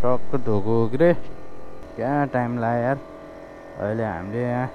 टक्क धोको हो कि रे क्या टाइम लाग्यो यार। अहिले हामीले यहाँ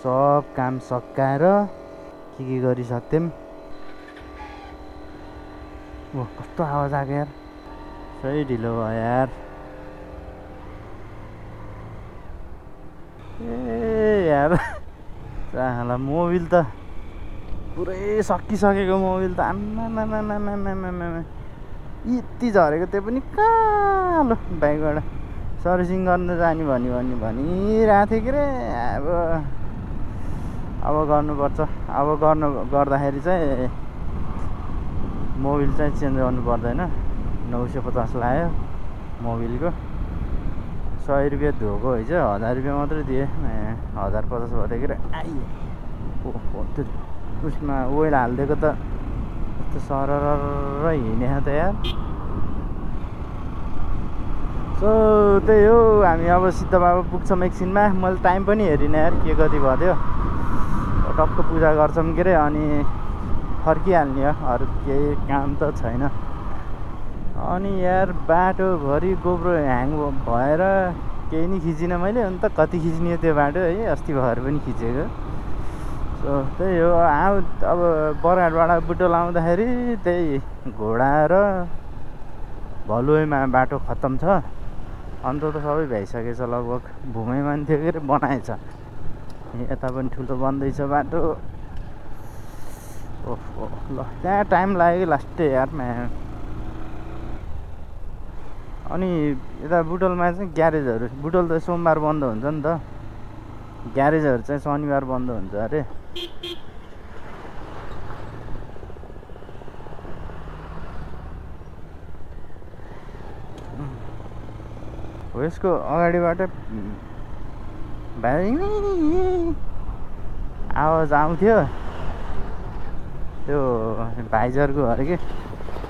सब काम सकाएर के गरिसक्थ्यौँ। ओ कस्तो आवाज आएको यार, सही ढिलो भयो यार। ए यार साला मोबिल त पुरै सकिसकेको मोबिल त आम्मामामामामामा यति झरेको, त्यो पनि कालो बाइकबाट सर्भिसिङ गर्नु जाने भनिरहेको थिएँ कि रे। अब गर्नुपर्छ। अब गर्दाखेरि चाहिँ मोबिल चाहिँ चेन्ज गर्नु पर्दैन। 950 लाग्यो मोबिलको। 100 रुपियाँ धोको है चाहिँ 1000 रुपियाँ मात्रै दिएँ। 1050 भयो कि रे। आइए ओहो त्यो उसमा ओइल हालिदिएको त यस्तो सरर हिँडेको त यार। सो त्यही हो, हामी अब सिद्ध बाबा पुग्छौँ एकछिनमा। मैले टाइम पनि हेरिनँ यार के कति भयो। टक्क पूजा गर्छौँ के अरे अनि फर्किहाल्ने हो, अरू केही काम त छैन। अनि यार बाटोभरि गोब्रो ह्याङ भएर केही नि खिचिनँ मैले। अन्त कति खिच्ने त्यो बाटो है, अस्ति भएर पनि खिचेको। सो त्यही हो। अब बरघाटबाट बुटोल आउँदाखेरि त्यही घोडा र भलुवेमा बाटो खत्तम छ। अन्त त सबै भइसकेछ लगभग। भुमै मान्थ्यो के अरे बनाएछ। यता पनि ठुलो बन्दैछ बाटो। ओहो ल त्यहाँ टाइम लाग्यो लास्टै यार। अनि यता बुटोलमा चाहिँ ग्यारेजहरू, बुटोल त सोमबार बन्द हुन्छ नि त, ग्यारेजहरू चाहिँ शनिबार बन्द हुन्छ अरे। हो यसको अगाडिबाट आवाज आउँथ्यो, त्यो भाइजरको अरे के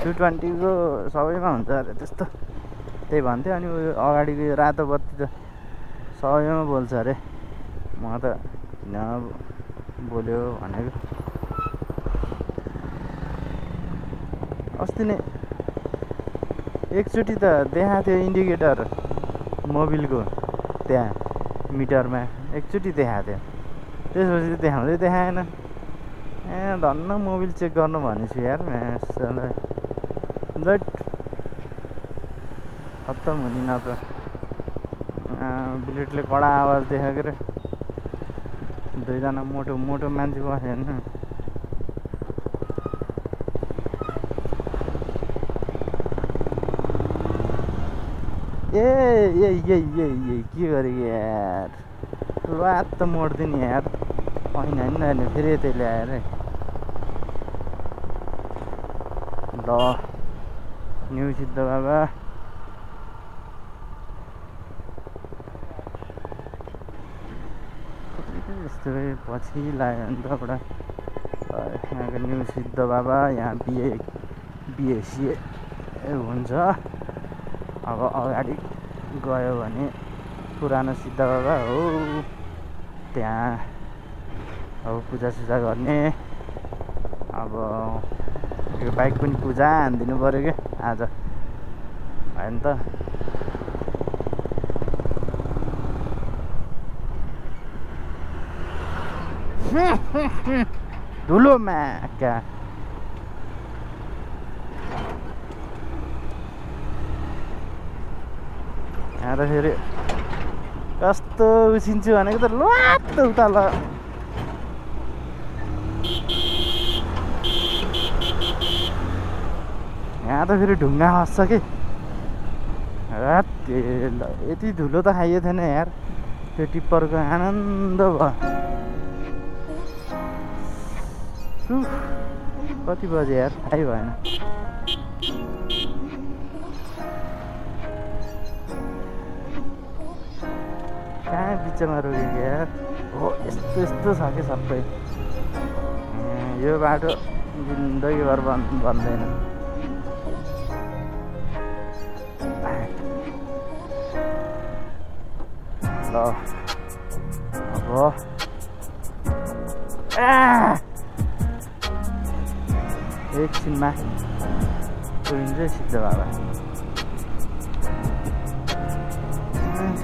220को सबैमा हुन्छ अरे त्यस्तो, त्यही भन्थ्यो। अनि अगाडिको यो रातो बत्ती त सबैमा बोल्छ अरे। म त किन बोल्यो भनेको। अस्ति नै एकचोटि त देखाएको थियो इन्डिकेटर मोबिलको, त्यहाँ मिटरमा एकचोटि देखाएको थियो। त्यसपछि देखाउँदै देखाएन। धन्न मोबिल चेक गर्नु भनेछु यार। जट खत्तम हुने न त। बुलेटले कडा आवाज देखाएको रे। दुईजना मोटो मोटो मान्छे बस्यो होइन। ए के गरेको यार, लात त मोड्दिने यार। होइन फेरि यतै ल्याएर ल न्यू सिद्ध बाबा। यस्तो पछि लाग्यो भने तपाईँबाट यहाँको न्यू सिद्ध बाबा। यहाँ बिएसी हुन्छ। अब अगाडि गयो भने पुरानो सिद्ध बाबा हो, त्यहाँ अब पूजासुजा गर्ने। अब यो बाइक पनि पूजा हानिदिनु पऱ्यो क्या आज, होइन त। धुलोमा क्या यहाँ त फेरि कस्तो उसिन्छु भनेको त लात उता ल। यहाँ त फेरि ढुङ्गा खस्छ कि यति धुलो त खाइयो थिएन यार। त्यो टिप्परको आनन्द भयो। कति बजे यार थाहै भएन। कहाँ बिचमा रोकेको यार। हो यस्तो छ कि सबै। यो बाटो जिन्दगीभर बन्दैन। ल अब एकछिनमा पुगिन्छ सिद्ध बाबा।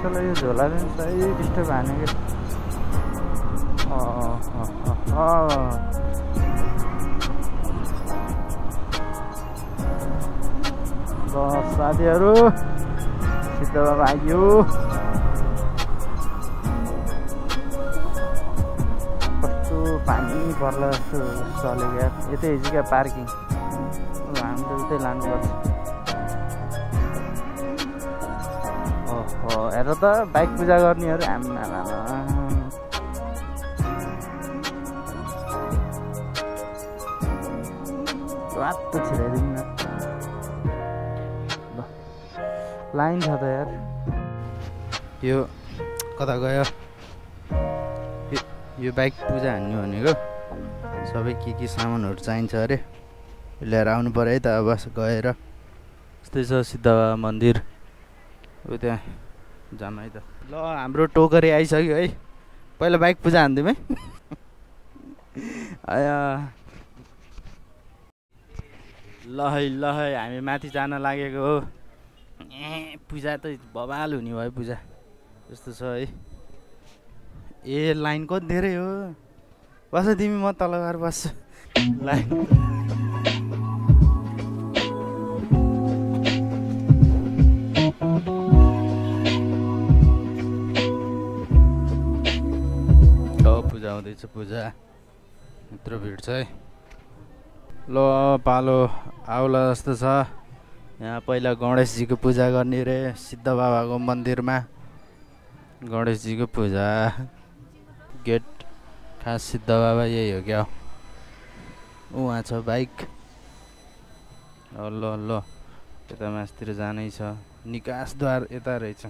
चलो यो झोला चाहिँ सही डिस्टर्ब हाने कि ल साथीहरू सिद्ध बाबा आइयो कस्तो पानी पर्ला जस्तो चलेको यार यतै हिजो पार्किङ हामीले उतै लानुपर्छ ओहो हेर त बाइक पूजा गर्नेहरू आम्मा रातो छिराइदिउँ न ल लाइन छ त यार यो कता गयो यो बाइक पूजा हान्ने भनेको सबै के सामानहरू चाहिन्छ अरे लिएर आउनु पर्यो है त अब गएर यस्तै छ सिद्ध मन्दिर उ त्यहाँ जाम है त ल हाम्रो टोकरी आइसक्यो है पहिला बाइक पूजा हान्दिउँ है ल है हामी माथि जान लागेको हो पूजा त बवाल हुने भयो पूजा यस्तो छ है ए लाइन कति धेरै हो बस तिमी म तल गएर बस्छु लाइन पूजा हुँदैछ पूजा यत्रो भिड छ है ल पालो आउला जस्तो छ यहाँ पहिला गणेशजीको पूजा गर्ने रे सिद्ध बाबाको मन्दिरमा गणेशजीको पूजा गेट खास सिद्ध बाबा यही हो क्या उहाँ छ बाइक ल ल यता मासतिर जानै छ निकासद्वार यता रहेछ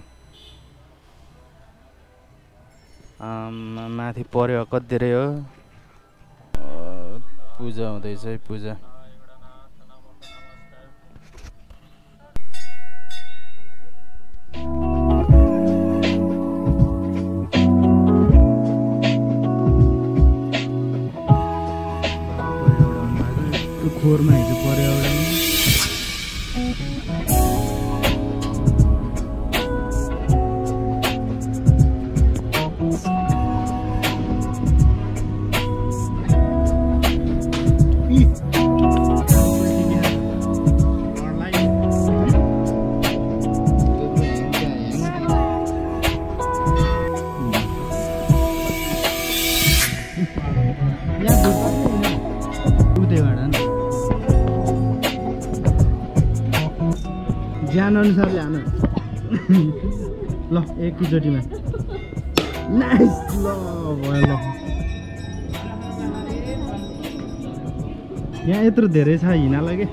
माथि पर्यो कति धेरै हो पूजा हुँदैछ है पूजा खोरमा हिजो पर्यो एउटा ज्यान अनुसारले हान ल एकैचोटिमा नाइस ल भयो ल यहाँ यत्रो धेरै छ हिँड्नलाई के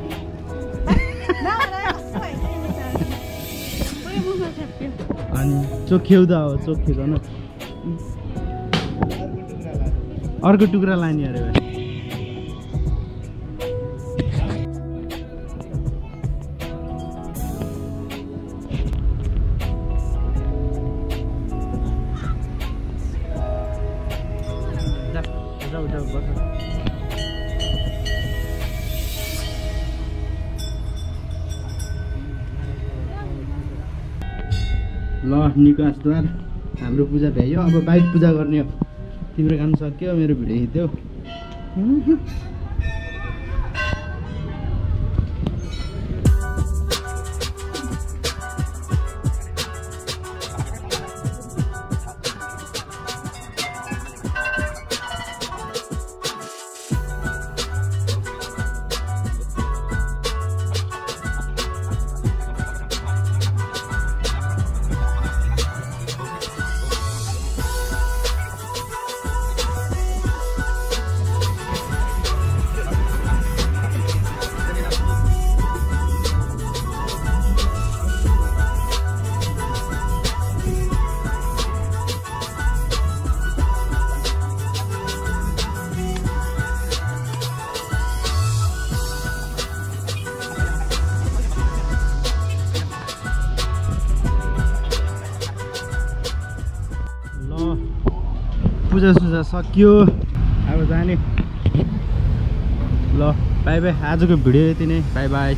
अनि चोख्यौ त अब चोख्यो न अर्को टुक्रा लाने अरे भाइ ल निकासद्वार हाम्रो पूजा भ्यायो अब बाइक पूजा गर्ने हो तिम्रो काम सक्यो मेरो भिडियो खिच्यौ पूजा सुजा सक्यो अब जाने ल बाई बाई आजको भिडियो यति नै बाई बाई